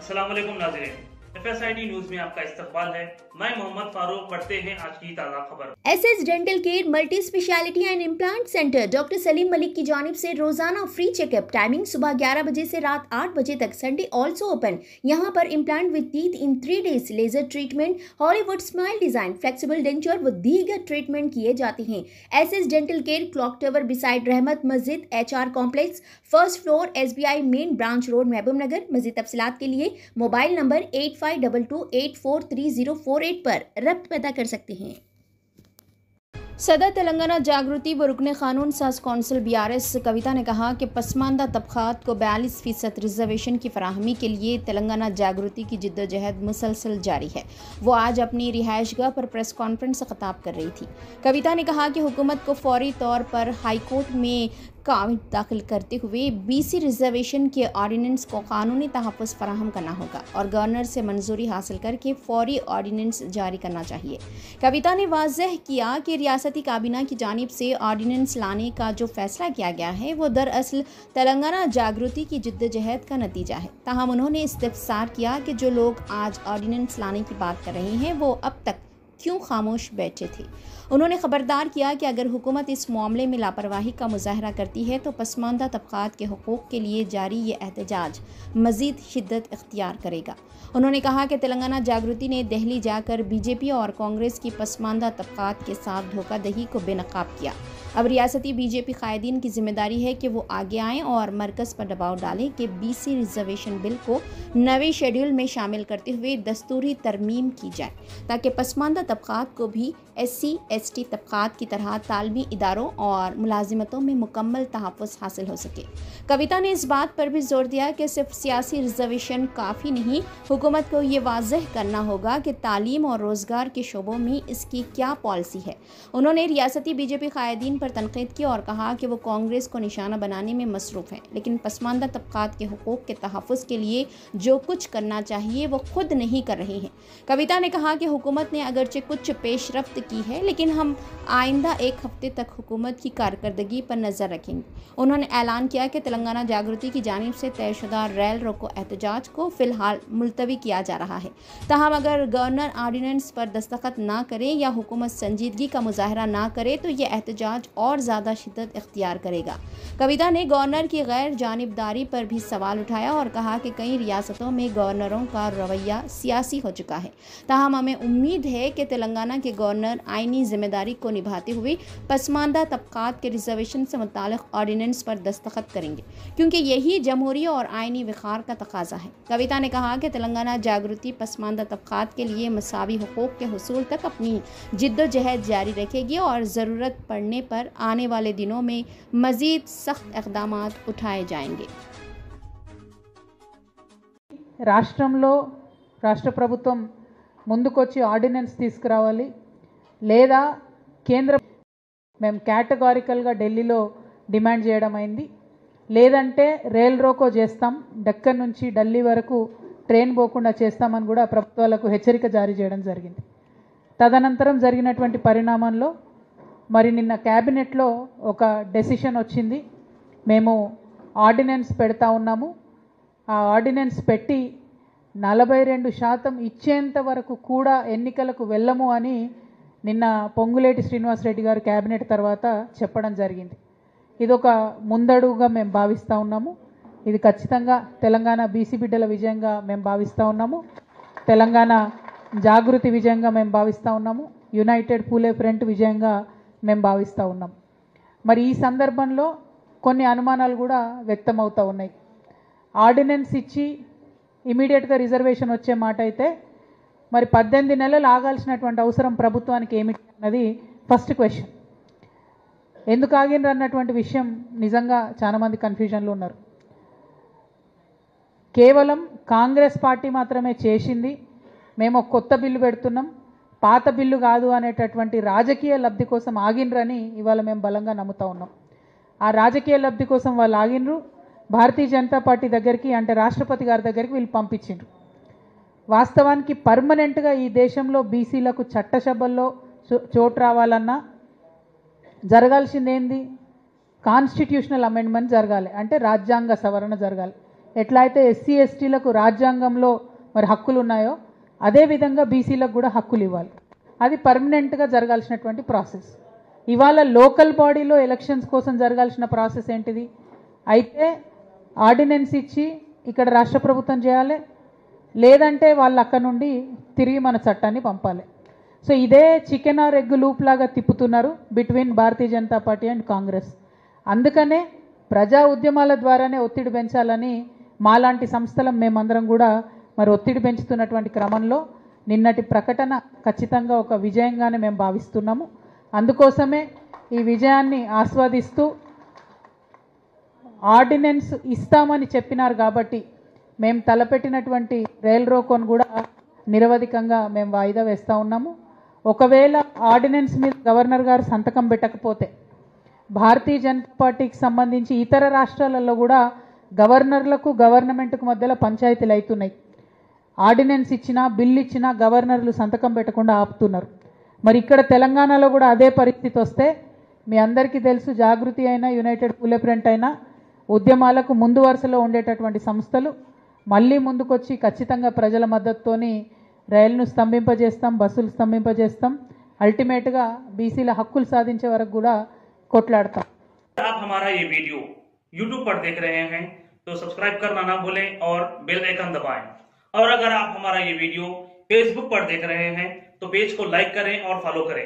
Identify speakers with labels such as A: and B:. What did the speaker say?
A: अस्सलाम वालेकुम नाज़रीन, FSID न्यूज में आपका इस्तकबाल है। मैं मोहम्मद फारूक। पढ़ते हैं आज की ताज़ा खबर।
B: SS dental care multi speciality and implant centre doctor Salim Malik की जानिब से रोजाना फ्री चेकअप। टाइमिंग सुबह 11 बजे से रात 8 बजे तक। Sunday also open. यहाँ पर implant with teeth in 3 days, laser treatment, Hollywood smile design, flexible denture व दीगर ट्रीटमेंट किए जाते हैं। SS dental care, clock tower beside Rahmat Masjid, HR complex, first floor, SBI main branch road, Mahbubnagar. मज़ीद तफसीलात के लिए मोबाइल नंबर 8522843048 पर रब्त पैदा कर सकते हैं। सदर तेलंगाना जागृति व रुकन कानून साज कौंसिल BRS कविता ने कहा कि पसमानदा तबकात को 42% रिजर्वेशन की फराहमी के लिए तेलंगाना जागृति की जिद्दोजहद मुसलसल जारी है। वो आज अपनी रिहाइशगाह पर प्रेस कॉन्फ्रेंस से खिताब कर रही थी। कविता ने कहा कि हुकूमत को फौरी तौर पर हाईकोर्ट में काविद दाखिल करते हुए BC रिजर्वेशन के ऑर्डिनेंस को कानूनी तहफ़्फ़ुज़ फराहम करना होगा और गवर्नर से मंजूरी हासिल करके फौरी ऑर्डिनेंस जारी करना चाहिए। कविता ने वाज़ेह किया कि रियासती काबीना की जानिब से ऑर्डिनेंस लाने का जो फैसला किया गया है वो दरअसल तेलंगाना जागृति की जिद्दोजहद का नतीजा है। ताहम उन्होंने इस्तिफ़सार किया कि जो लोग आज ऑर्डिनेंस लाने की बात कर रहे हैं वो अब तक क्यों खामोश बैठे थे। उन्होंने खबरदार किया कि अगर हुकूमत इस मामले में लापरवाही का मुजाहरा करती है तो पसमानदा तबकात के हुकूक़ के लिए जारी ये एहतजाज मज़ीद शिद्दत इख्तियार करेगा। उन्होंने कहा कि तेलंगाना जागृति ने दिल्ली जाकर BJP और कांग्रेस की पसमानदा तबकात के साथ धोखाधड़ी को बेनकाब किया। अब रियासती BJP कायदीन की जिम्मेदारी है कि वो आगे आएँ और मरकज़ पर दबाव डालें कि BC रिजर्वेशन बिल को नवे शेड्यूल में शामिल करते हुए दस्तूरी तरमीम की जाए ताकि पसमानदा तबकात को भी SC/ST तबकात की तरह तालमी इदारों और मुलाजिमतों में मुकम्मल तहफ़्फ़ुज़ हासिल हो सके। कविता ने इस बात पर भी जोर दिया कि सिर्फ सियासी रिजर्वेशन काफ़ी नहीं, हुकूमत को ये वाज़ेह करना होगा कि तालीम और रोज़गार के शोबों में इसकी क्या पॉलिसी है। उन्होंने रियासती BJP कायदीन पर तनकीद की और कहा कि वो कांग्रेस को निशाना बनाने में मसरूफ़ हैं, लेकिन पसमानदा तबकात के हुकूक़ के तहफ़्फ़ुज़ के लिए जो कुछ करना चाहिए वो खुद नहीं कर रहे हैं। कविता ने कहा कि हुकूमत ने अगरचे कुछ पेशरफ्त की है, लेकिन हम आइंदा 1 हफ्ते तक हुकूमत की कारकर्दगी पर नज़र रखेंगे। उन्होंने ऐलान किया कि तेलंगाना जागृति की जानिब से तयशुदा रेल रोको एहतजाज को फ़िलहाल मुलतवी किया जा रहा है। ताहम अगर गवर्नर ऑर्डिनेंस पर दस्तखत ना करे या हुकूमत संजीदगी का मुजाहरा ना करे तो यह एहतजाज और ज़्यादा शिद्दत इख्तियार करेगा। कविता ने गवर्नर की गैर जानिबदारी पर भी सवाल उठाया और कहा कि कई रियासतों में गवर्नरों का रवैया सियासी हो चुका है। ताहम हमें उम्मीद है कि तेलंगाना के गवर्नर आइनी जिम्मेदारी को निभाते हुए पसमानदा तबकात के रिजर्वेशन से मुतालिक ऑर्डिनेंस पर दस्तखत करेंगे, क्योंकि यही जमहूरी और आइनी विखार का तकाजा है। कविता ने कहा कि तेलंगाना जागृति पसमानदा तबकात के लिए मसावी हुकूक़ के हुसूल तक अपनी जिद्दोजहद जारी रखेगी और ज़रूरत पड़ने पर आने वाले दिनों में मज़ीद सख्त इक़दामात उठाए जाएंगे।
C: రాష్ట్రంలో రాష్ట్ర ప్రభుత్వం ముందుకొచ్చి ఆర్డినెన్స్ తీసుకురావాలి, లేదా కేంద్ర మేము కేటగారికల్గా ఢిల్లీలో డిమాండ్ చేయడం అయింది, లేదంటే రైల్ రోకో చేస్తాం, డక్కన్ నుంచి ఢిల్లీ వరకు ట్రైన్ పోకుండా చేస్తామని కూడా ప్రభుత్వాలకు హెచ్చరిక జారీ చేయడం జరిగింది. తదనంతరం జరిగినటువంటి పరిణామంలో మరి నిన్న క్యాబినెట్లో ఒక డెసిషన్ వచ్చింది. మేము ఆర్డినెన్స్ పెడతా ఉన్నాము, ఆ ఆర్డినెన్స్ పెట్టి 42% ఇచ్చేంత వరకు కూడా ఎన్నికలకు వెళ్ళము అని నిన్న పొంగులేటి శ్రీనివాసరెడ్డి గారు క్యాబినెట్ తర్వాత చెప్పడం జరిగింది. ఇదొక ముందడుగుగా మేము భావిస్తూ ఉన్నాము. ఇది ఖచ్చితంగా తెలంగాణ BC బిడ్డల విజయంగా మేము భావిస్తూ ఉన్నాము, తెలంగాణ జాగృతి విజయంగా మేము భావిస్తూ ఉన్నాము, యునైటెడ్ పూలే ఫ్రంట్ విజయంగా మేము భావిస్తూ ఉన్నాము. మరి ఈ సందర్భంలో కొన్ని అనుమానాలు కూడా వ్యక్తమవుతూ ఉన్నాయి. ఆర్డినెన్స్ ఇచ్చి ఇమీడియట్గా రిజర్వేషన్ వచ్చే మాట అయితే మరి 18 నెలలు ఆగాల్సినటువంటి అవసరం ప్రభుత్వానికి ఏమిటి అన్నది ఫస్ట్ క్వశ్చన్. ఎందుకు ఆగినరు అన్నటువంటి విషయం నిజంగా చాలామంది కన్ఫ్యూజన్లో ఉన్నారు. కేవలం కాంగ్రెస్ పార్టీ మాత్రమే చేసింది, మేము కొత్త బిల్లు పెడుతున్నాం, పాత బిల్లు కాదు అనేటటువంటి రాజకీయ లబ్ధి కోసం ఆగినరని ఇవాళ మేము బలంగా నమ్ముతా ఉన్నాం. ఆ రాజకీయ లబ్ధి కోసం వాళ్ళు ఆగినరు. భారతీయ జనతా పార్టీ దగ్గరికి, అంటే రాష్ట్రపతి గారి దగ్గరికి వీళ్ళు పంపించిండ్రు. వాస్తవానికి పర్మనెంట్గా ఈ దేశంలో BCలకు చట్టసభల్లో చోటు రావాలన్నా జరగాల్సింది ఏంది? కాన్స్టిట్యూషనల్ అమెండ్మెంట్ జరగాలి, అంటే రాజ్యాంగ సవరణ జరగాలి. ఎట్లా అయితే ఎస్సీ ఎస్టీలకు రాజ్యాంగంలో మరి హక్కులు ఉన్నాయో అదేవిధంగా బీసీలకు కూడా హక్కులు ఇవ్వాలి. అది పర్మనెంట్గా జరగాల్సినటువంటి ప్రాసెస్. ఇవాళ లోకల్ బాడీలో ఎలక్షన్స్ కోసం జరగాల్సిన ప్రాసెస్ ఏంటిది? అయితే ఆర్డినెన్స్ ఇచ్చి ఇక్కడ రాష్ట్ర ప్రభుత్వం చేయాలి, లేదంటే వాళ్ళు అక్కడ నుండి తిరిగి మన చట్టాన్ని పంపాలి. సో ఇదే చికెన్ ఆర్ ఎగ్ లూప్ లాగా తిప్పుతున్నారు బిట్వీన్ భారతీయ జనతా పార్టీ అండ్ కాంగ్రెస్. అందుకనే ప్రజా ఉద్యమాల ద్వారానే ఒత్తిడి పెంచాలని మాలాంటి సంస్థలం మేమందరం కూడా మరి ఒత్తిడి పెంచుతున్నటువంటి క్రమంలో నిన్నటి ప్రకటన ఖచ్చితంగా ఒక విజయంగానే మేము భావిస్తున్నాము. అందుకోసమే ఈ విజయాన్ని ఆస్వాదిస్తూ ఆర్డినెన్స్ ఇస్తామని చెప్పినారు కాబట్టి మేము తలపెట్టినటువంటి రైల్ రోకోను కూడా నిరవధికంగా మేము వాయిదా వేస్తూ ఉన్నాము. ఒకవేళ ఆర్డినెన్స్ మీద గవర్నర్ గారు సంతకం పెట్టకపోతే భారతీయ జనతా పార్టీకి సంబంధించి ఇతర రాష్ట్రాలలో కూడా గవర్నర్లకు గవర్నమెంట్కు మధ్యలో పంచాయతీలు అవుతున్నాయి. ఆర్డినెన్స్ ఇచ్చినా బిల్లు ఇచ్చినా గవర్నర్లు సంతకం పెట్టకుండా ఆపుతున్నారు. మరి ఇక్కడ తెలంగాణలో కూడా అదే పరిస్థితి వస్తే మీ అందరికీ తెలుసు, జాగృతి అయినా యునైటెడ్ పూలే ఫ్రంట్ అయినా ఉద్యమాలకు ముందు వరుసలో ఉండేటటువంటి సంస్థలు మళ్ళీ ముందుకొచ్చి ఖచ్చితంగా ప్రజల మద్దతుతోని రైలును స్తంభింపజేస్తాం, బస్సులు స్తంభింపజేస్తాం, అల్టిమేట్గా బీసీల హక్కులు సాధించే వరకు కూడా కొట్లాడతాం.
A: आप हमारा ये वीडियो YouTube पर देख रहे हैं तो सब्सक्राइब करना ना भूलें और बेल आइकन दबाएं। और अगर आप हमारा ये वीडियो Facebook पर देख रहे हैं तो पेज को लाइक करें और फॉलो करें।